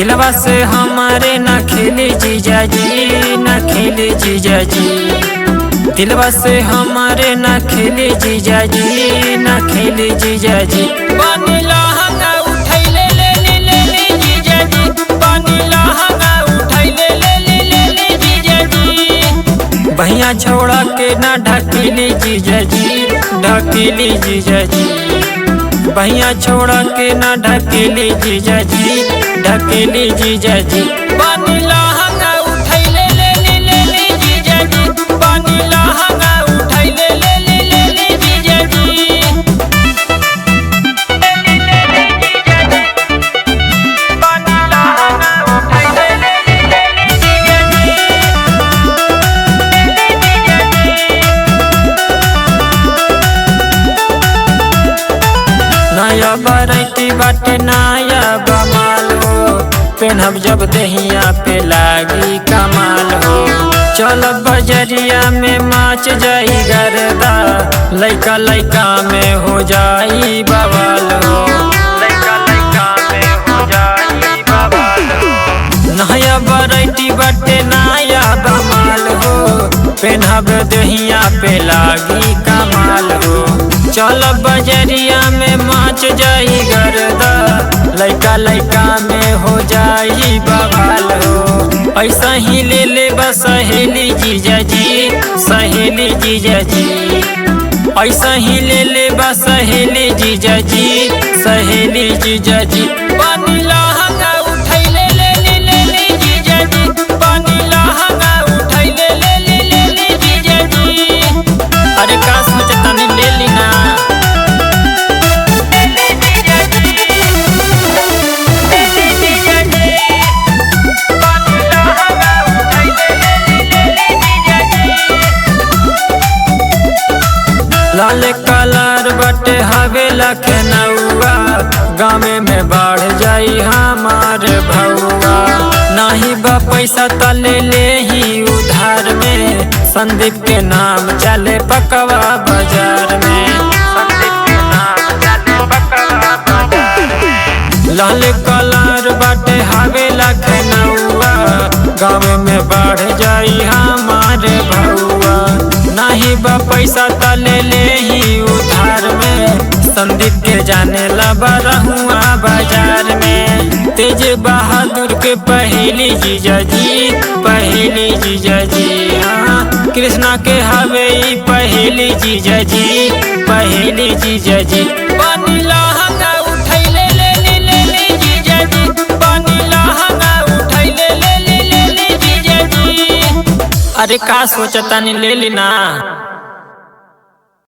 दिलवा से हमारे ना खेले जीजा जी, ना खेले जीजा जी। दिलवा से हमारे ना खेले जीजा जी, ना खेले जीजा जी। पानी लहंगा उठैले ले जीजा जी, पानी लहंगा उठैले ले जीजा जी। भैया छोड़ा के ना ढकेली जीजा जी, ढकेली जीजा जी। भैया छोड़ा के ना ढकेली जीजा जी, ढकेली जीजा जी। पानी लहंगा उठैले ले जीजा जी, पानी लहंगा उठैले ले जीजा जी। पानी लहंगा उठैले ले जीजा जी। नया वैरायटी बाटे नया बमाल हो, पेनहब जब दहिया पे लागी कमाल हो। चल बजरिया में माच जाई गर्दा, लइका लइका में हो जाई बवाल हो, लइका लइका में हो जाई बवाल हो। नया वैरायटी बाटे नया बमाल हो, पेनहब दहिया पे लागी कमाल हो। चल बजरिया में माच जाई गर्दा, लइका लइका में हो जाई बवाल हो। ऐसा ही ले बस सहेली जीजा जी, सहेली जीजा जी। ऐसा ही ले बस सहेली जीजा जी, सहेली जीजा जी। पानी लहंगा उठैले ले जीजा जी, पानी लहंगा उठैले ले जीजा जी। अरे का सोचता नहीं ले ली ना। लाल कलर बटे हवे लखनऊआ, गाँव में बढ़ जाई हमार भौआ। नाही बा पैसा तले ले ही उधार में, संदीप के नाम चले पकवा बाजार में, संदीप के नाम चले पकवा बाजार में। लाल कलर बटे हवे लखनऊआ, गाँव में बढ़ जाई हमारे भौआ। नाही बा पैसा तले ले ही उधार में, संदीप के जाने लबा रहुआ बाजार में। तेज बहादुर के पहली जीजा जी, पहली जीजा जी। हाँ कृष्णा के हवे पहली जीजा जी, पहली जीजा जी। पानी लहंगा उठैले ले जीजा जी, पानी लहंगा उठैले ले जीजा जी। अरे का सोचता नहीं ले ली ना।